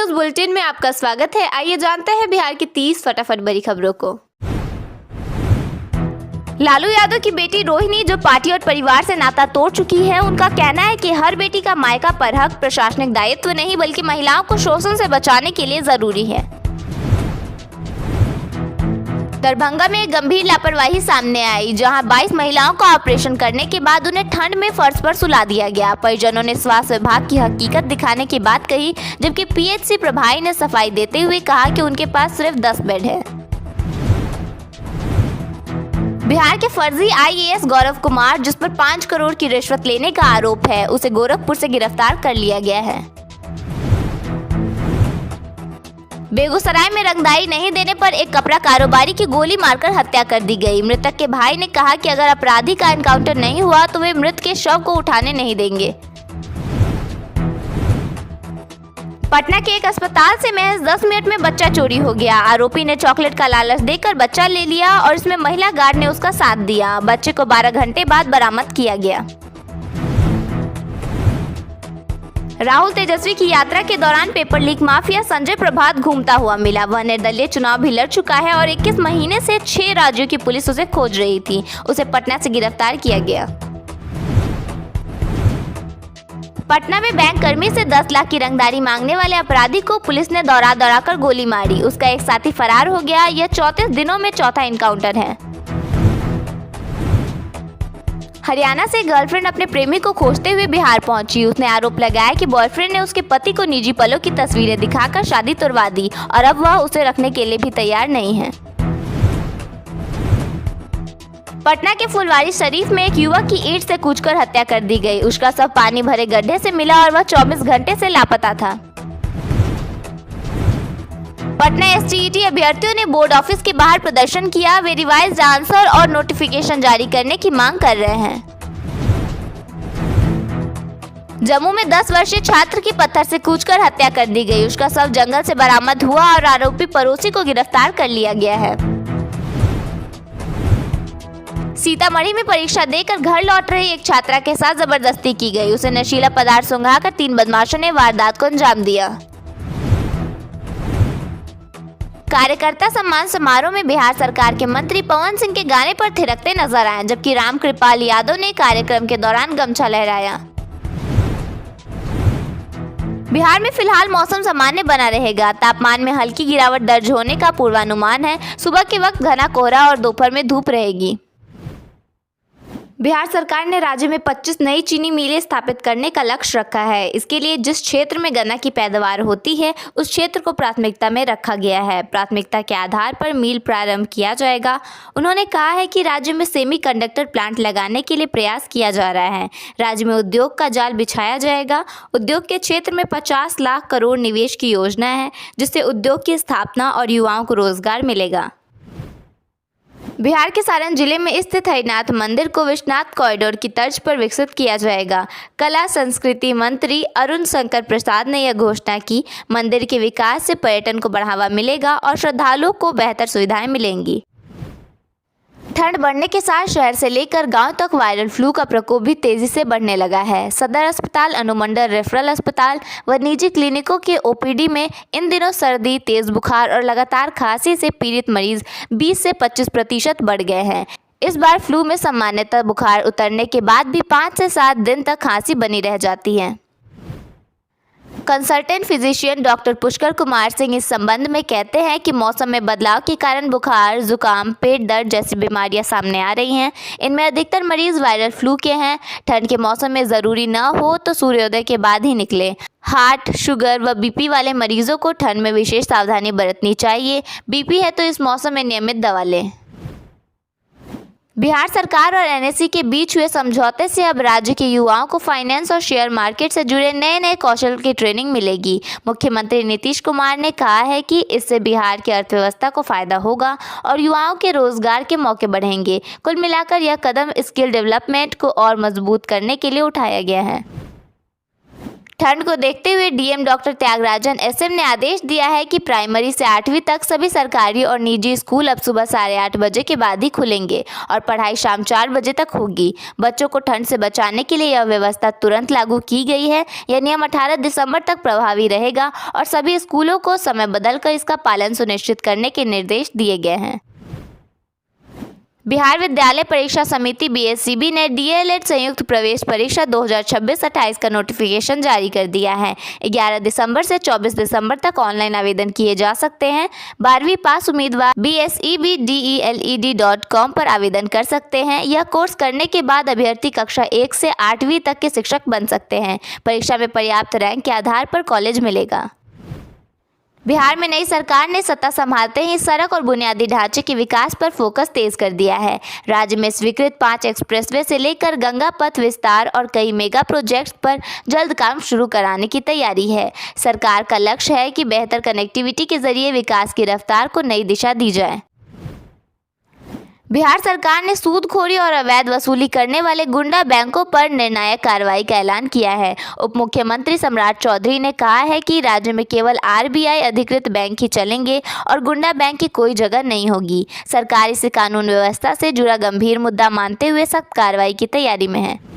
News bulletin में आपका स्वागत है। आइए जानते हैं बिहार की 30 फटाफट बड़ी खबरों को। लालू यादव की बेटी रोहिणी जो पार्टी और परिवार से नाता तोड़ चुकी है, उनका कहना है कि हर बेटी का मायका पर हक प्रशासनिक दायित्व नहीं बल्कि महिलाओं को शोषण से बचाने के लिए जरूरी है। दरभंगा में एक गंभीर लापरवाही सामने आई, जहां 22 महिलाओं का ऑपरेशन करने के बाद उन्हें ठंड में फर्श पर सुला दिया गया। परिजनों ने स्वास्थ्य विभाग की हकीकत दिखाने की बात कही, जबकि पीएचसी प्रभारी ने सफाई देते हुए कहा कि उनके पास सिर्फ 10 बेड है। बिहार के फर्जी आईएएस गौरव कुमार, जिस पर 5 करोड़ की रिश्वत लेने का आरोप है, उसे गोरखपुर से गिरफ्तार कर लिया गया है। बेगूसराय में रंगदारी नहीं देने पर एक कपड़ा कारोबारी की गोली मारकर हत्या कर दी गई। मृतक के भाई ने कहा कि अगर अपराधी का एनकाउंटर नहीं हुआ तो वे मृत के शव को उठाने नहीं देंगे। पटना के एक अस्पताल से महज 10 मिनट में बच्चा चोरी हो गया। आरोपी ने चॉकलेट का लालच देकर बच्चा ले लिया और इसमें महिला गार्ड ने उसका साथ दिया। बच्चे को 12 घंटे बाद बरामद किया गया। राहुल तेजस्वी की यात्रा के दौरान पेपर लीक माफिया संजय प्रभात घूमता हुआ मिला। वह निर्दलीय चुनाव भी लड़ चुका है और 21 महीने से 6 राज्यों की पुलिस उसे खोज रही थी। उसे पटना से गिरफ्तार किया गया। पटना में बैंक कर्मी से 10 लाख की रंगदारी मांगने वाले अपराधी को पुलिस ने दौड़ा दौड़ा कर गोली मारी। उसका एक साथी फरार हो गया। यह 34 दिनों में चौथा एनकाउंटर है। हरियाणा से गर्लफ्रेंड अपने प्रेमी को खोजते हुए बिहार पहुंची। उसने आरोप लगाया कि बॉयफ्रेंड ने उसके पति को निजी पलों की तस्वीरें दिखाकर शादी तुड़वा दी और अब वह उसे रखने के लिए भी तैयार नहीं है। पटना के फुलवारी शरीफ में एक युवक की ईंट से कूचकर हत्या कर दी गई। उसका शव पानी भरे गड्ढे से मिला और वह 24 घंटे से लापता था। पटना एसटीईटी अभ्यर्थियों ने बोर्ड ऑफिस के बाहर प्रदर्शन किया। वे रिवाइज्ड आंसर और नोटिफिकेशन जारी करने की मांग कर रहे हैं। जम्मू में 10 वर्षीय छात्र की पत्थर से कूचकर हत्या कर दी गई। उसका शव जंगल से बरामद हुआ और आरोपी पड़ोसी को गिरफ्तार कर लिया गया है। सीतामढ़ी में परीक्षा देकर घर लौट रही एक छात्रा के साथ जबरदस्ती की गई। उसे नशीला पदार्थ सुंघाकर 3 बदमाशों ने वारदात को अंजाम दिया। कार्यकर्ता सम्मान समारोह में बिहार सरकार के मंत्री पवन सिंह के गाने पर थिरकते नजर आए, जबकि रामकृपाल यादव ने कार्यक्रम के दौरान गमछा लहराया। बिहार में फिलहाल मौसम सामान्य बना रहेगा। तापमान में हल्की गिरावट दर्ज होने का पूर्वानुमान है। सुबह के वक्त घना कोहरा और दोपहर में धूप रहेगी। बिहार सरकार ने राज्य में 25 नई चीनी मिलें स्थापित करने का लक्ष्य रखा है। इसके लिए जिस क्षेत्र में गन्ना की पैदावार होती है उस क्षेत्र को प्राथमिकता में रखा गया है। प्राथमिकता के आधार पर मिल प्रारंभ किया जाएगा। उन्होंने कहा है कि राज्य में सेमीकंडक्टर प्लांट लगाने के लिए प्रयास किया जा रहा है। राज्य में उद्योग का जाल बिछाया जाएगा। उद्योग के क्षेत्र में 50 लाख करोड़ निवेश की योजना है, जिससे उद्योग की स्थापना और युवाओं को रोजगार मिलेगा। बिहार के सारण जिले में स्थित हरिनाथ मंदिर को विश्वनाथ कॉरिडोर की तर्ज पर विकसित किया जाएगा। कला संस्कृति मंत्री अरुण शंकर प्रसाद ने यह घोषणा की। मंदिर के विकास से पर्यटन को बढ़ावा मिलेगा और श्रद्धालुओं को बेहतर सुविधाएं मिलेंगी। ठंड बढ़ने के साथ शहर से लेकर गांव तक वायरल फ्लू का प्रकोप भी तेजी से बढ़ने लगा है। सदर अस्पताल, अनुमंडल रेफरल अस्पताल व निजी क्लिनिकों के ओपीडी में इन दिनों सर्दी, तेज बुखार और लगातार खांसी से पीड़ित मरीज 20 से 25% बढ़ गए हैं। इस बार फ्लू में सामान्यतः बुखार उतरने के बाद भी 5 से 7 दिन तक खांसी बनी रह जाती है। Consultant physician doctor Pushkar Kumar Singh इस संबंध में कहते हैं कि मौसम में बदलाव के कारण बुखार, जुकाम, पेट दर्द जैसी बीमारियां सामने आ रही हैं। इनमें अधिकतर मरीज वायरल फ्लू के हैं। ठंड के मौसम में ज़रूरी न हो तो सूर्योदय के बाद ही निकले। हार्ट, शुगर व बीपी वाले मरीजों को ठंड में विशेष सावधानी बरतनी चाहिए। बीपी है तो इस मौसम में नियमित दवा लें। बिहार सरकार और एनएससी के बीच हुए समझौते से अब राज्य के युवाओं को फाइनेंस और शेयर मार्केट से जुड़े नए नए कौशल की ट्रेनिंग मिलेगी। मुख्यमंत्री नीतीश कुमार ने कहा है कि इससे बिहार की अर्थव्यवस्था को फायदा होगा और युवाओं के रोजगार के मौके बढ़ेंगे। कुल मिलाकर यह कदम स्किल डेवलपमेंट को और मजबूत करने के लिए उठाया गया है। ठंड को देखते हुए डीएम डॉक्टर त्यागराजन एसएम ने आदेश दिया है कि प्राइमरी से 8वीं तक सभी सरकारी और निजी स्कूल अब सुबह 8:30 बजे के बाद ही खुलेंगे और पढ़ाई शाम 4 बजे तक होगी। बच्चों को ठंड से बचाने के लिए यह व्यवस्था तुरंत लागू की गई है। यह नियम 18 दिसंबर तक प्रभावी रहेगा और सभी स्कूलों को समय बदलकर इसका पालन सुनिश्चित करने के निर्देश दिए गए हैं। बिहार विद्यालय परीक्षा समिति बीएससीबी ने डीएलएड संयुक्त प्रवेश परीक्षा 2026-28 का नोटिफिकेशन जारी कर दिया है। 11 दिसंबर से 24 दिसंबर तक ऑनलाइन आवेदन किए जा सकते हैं। 12वीं पास उम्मीदवार BSEBDELED.com पर आवेदन कर सकते हैं। यह कोर्स करने के बाद अभ्यर्थी कक्षा 1 से 8वीं तक के शिक्षक बन सकते हैं। परीक्षा में पर्याप्त रैंक के आधार पर कॉलेज मिलेगा। बिहार में नई सरकार ने सत्ता संभालते ही सड़क और बुनियादी ढांचे के विकास पर फोकस तेज कर दिया है। राज्य में स्वीकृत 5 एक्सप्रेसवे से लेकर गंगा पथ विस्तार और कई मेगा प्रोजेक्ट्स पर जल्द काम शुरू कराने की तैयारी है। सरकार का लक्ष्य है कि बेहतर कनेक्टिविटी के जरिए विकास की रफ्तार को नई दिशा दी जाए। बिहार सरकार ने सूदखोरी और अवैध वसूली करने वाले गुंडा बैंकों पर निर्णायक कार्रवाई का ऐलान किया है। उप मुख्यमंत्री सम्राट चौधरी ने कहा है कि राज्य में केवल आरबीआई अधिकृत बैंक ही चलेंगे और गुंडा बैंक की कोई जगह नहीं होगी। सरकार इस कानून व्यवस्था से जुड़ा गंभीर मुद्दा मानते हुए सख्त कार्रवाई की तैयारी में है।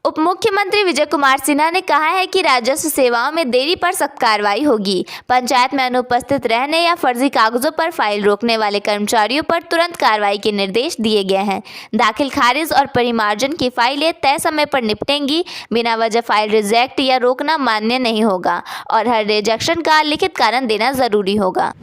उप मुख्यमंत्री विजय कुमार सिन्हा ने कहा है कि राजस्व सेवाओं में देरी पर सख्त कार्रवाई होगी। पंचायत में अनुपस्थित रहने या फर्जी कागजों पर फाइल रोकने वाले कर्मचारियों पर तुरंत कार्रवाई के निर्देश दिए गए हैं। दाखिल खारिज और परिमार्जन की फाइलें तय समय पर निपटेंगी। बिना वजह फाइल रिजेक्ट या रोकना मान्य नहीं होगा और हर रिजेक्शन का लिखित कारण देना जरूरी होगा।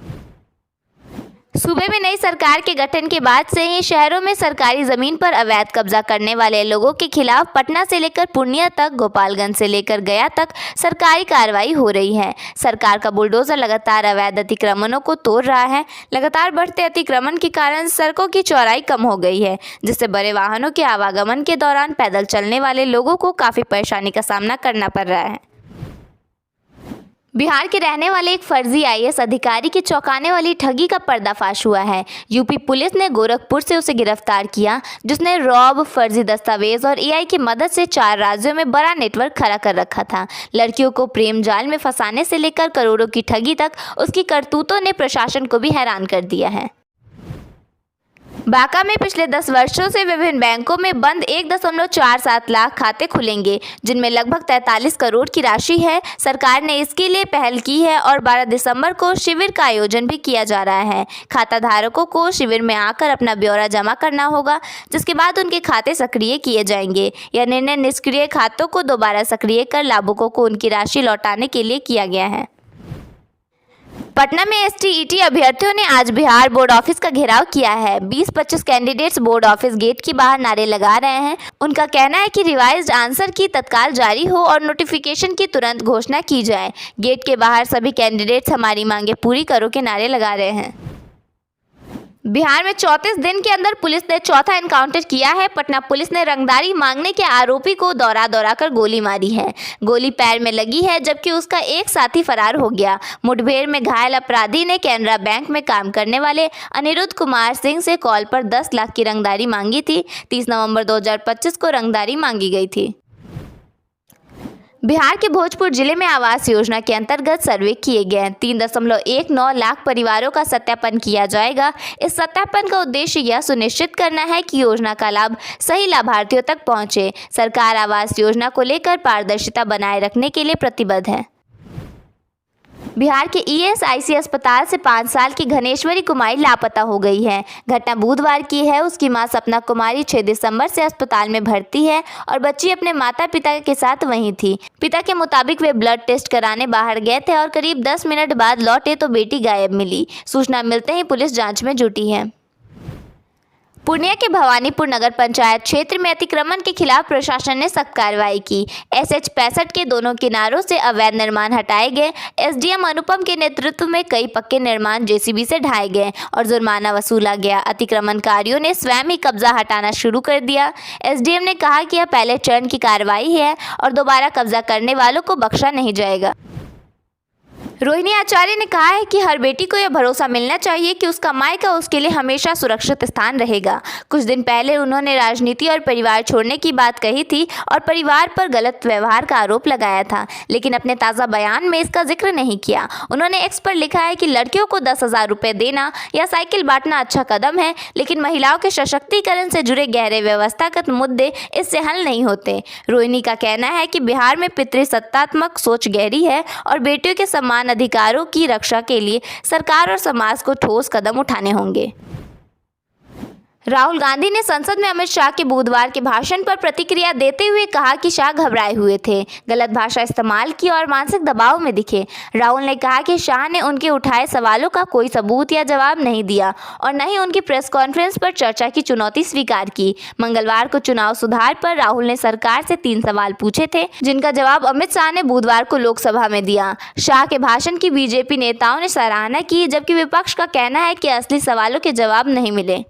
सूबे में नई सरकार के गठन के बाद से ही शहरों में सरकारी जमीन पर अवैध कब्जा करने वाले लोगों के खिलाफ पटना से लेकर पूर्णिया तक, गोपालगंज से लेकर गया तक सरकारी कार्रवाई हो रही है। सरकार का बुलडोजर लगातार अवैध अतिक्रमणों को तोड़ रहा है। लगातार बढ़ते अतिक्रमण के कारण सड़कों की चौड़ाई कम हो गई है, जिससे बड़े वाहनों के आवागमन के दौरान पैदल चलने वाले लोगों को काफ़ी परेशानी का सामना करना पड़ रहा है। बिहार के रहने वाले एक फर्जी आईएएस अधिकारी की चौंकाने वाली ठगी का पर्दाफाश हुआ है। यूपी पुलिस ने गोरखपुर से उसे गिरफ्तार किया, जिसने रॉब, फर्जी दस्तावेज और एआई की मदद से 4 राज्यों में बड़ा नेटवर्क खड़ा कर रखा था। लड़कियों को प्रेम जाल में फंसाने से लेकर करोड़ों की ठगी तक उसकी करतूतों ने प्रशासन को भी हैरान कर दिया है। बांका में पिछले 10 वर्षों से विभिन्न बैंकों में बंद 1.47 लाख खाते खुलेंगे, जिनमें लगभग 43 करोड़ की राशि है। सरकार ने इसके लिए पहल की है और 12 दिसंबर को शिविर का आयोजन भी किया जा रहा है। खाता धारकों को शिविर में आकर अपना ब्यौरा जमा करना होगा, जिसके बाद उनके खाते सक्रिय किए जाएंगे। यह निर्णय निष्क्रिय खातों को दोबारा सक्रिय कर लाभुकों को उनकी राशि लौटाने के लिए किया गया है। पटना में एसटीईटी अभ्यर्थियों ने आज बिहार बोर्ड ऑफिस का घेराव किया है। 20-25 कैंडिडेट्स बोर्ड ऑफिस गेट के बाहर नारे लगा रहे हैं। उनका कहना है कि रिवाइज्ड आंसर की तत्काल जारी हो और नोटिफिकेशन की तुरंत घोषणा की जाए। गेट के बाहर सभी कैंडिडेट्स हमारी मांगे पूरी करो के नारे लगा रहे हैं। बिहार में 34 दिन के अंदर पुलिस ने चौथा एनकाउंटर किया है। पटना पुलिस ने रंगदारी मांगने के आरोपी को दौड़ा कर गोली मारी है। गोली पैर में लगी है, जबकि उसका एक साथी फरार हो गया। मुठभेड़ में घायल अपराधी ने कैनरा बैंक में काम करने वाले अनिरुद्ध कुमार सिंह से कॉल पर 10 लाख की रंगदारी मांगी थी। 30 नवंबर 2025 को रंगदारी मांगी गई थी। बिहार के भोजपुर जिले में आवास योजना के अंतर्गत सर्वे किए गए 3.19 लाख परिवारों का सत्यापन किया जाएगा। इस सत्यापन का उद्देश्य यह सुनिश्चित करना है कि योजना का लाभ सही लाभार्थियों तक पहुंचे। सरकार आवास योजना को लेकर पारदर्शिता बनाए रखने के लिए प्रतिबद्ध है। बिहार के ईएसआईसी अस्पताल से 5 साल की घनेश्वरी कुमारी लापता हो गई है। घटना बुधवार की है। उसकी मां सपना कुमारी 6 दिसंबर से अस्पताल में भर्ती है और बच्ची अपने माता पिता के साथ वहीं थी। पिता के मुताबिक वे ब्लड टेस्ट कराने बाहर गए थे और करीब 10 मिनट बाद लौटे तो बेटी गायब मिली। सूचना मिलते ही पुलिस जांच में जुटी है। पूर्णिया के भवानीपुर नगर पंचायत क्षेत्र में अतिक्रमण के खिलाफ प्रशासन ने सख्त कार्रवाई की। एसएच 65 के दोनों किनारों से अवैध निर्माण हटाए गए। एसडीएम अनुपम के नेतृत्व में कई पक्के निर्माण जेसीबी से ढाए गए और जुर्माना वसूला गया। अतिक्रमणकारियों ने स्वयं ही कब्जा हटाना शुरू कर दिया। एसडीएम ने कहा कि यह पहले चरण की कार्रवाई है और दोबारा कब्जा करने वालों को बख्शा नहीं जाएगा। रोहिणी आचार्य ने कहा है कि हर बेटी को यह भरोसा मिलना चाहिए कि उसका मायका उसके लिए हमेशा सुरक्षित स्थान रहेगा। कुछ दिन पहले उन्होंने राजनीति और परिवार छोड़ने की बात कही थी और परिवार पर गलत व्यवहार का आरोप लगाया था, लेकिन अपने ताज़ा बयान में इसका जिक्र नहीं किया। उन्होंने एक्स पर लिखा है कि लड़कियों को 10,000 रुपये देना या साइकिल बांटना अच्छा कदम है, लेकिन महिलाओं के सशक्तिकरण से जुड़े गहरे व्यवस्थागत मुद्दे इससे हल नहीं होते। रोहिणी का कहना है कि बिहार में पितृसत्तात्मक सोच गहरी है और बेटियों के समान अधिकारों की रक्षा के लिए सरकार और समाज को ठोस कदम उठाने होंगे। राहुल गांधी ने संसद में अमित शाह के बुधवार के भाषण पर प्रतिक्रिया देते हुए कहा कि शाह घबराए हुए थे, गलत भाषा इस्तेमाल की और मानसिक दबाव में दिखे। राहुल ने कहा कि शाह ने उनके उठाए सवालों का कोई सबूत या जवाब नहीं दिया और न ही उनकी प्रेस कॉन्फ्रेंस पर चर्चा की चुनौती स्वीकार की। मंगलवार को चुनाव सुधार पर राहुल ने सरकार से 3 सवाल पूछे थे, जिनका जवाब अमित शाह ने बुधवार को लोकसभा में दिया। शाह के भाषण की बीजेपी नेताओं ने सराहना की, जबकि विपक्ष का कहना है कि असली सवालों के जवाब नहीं मिले।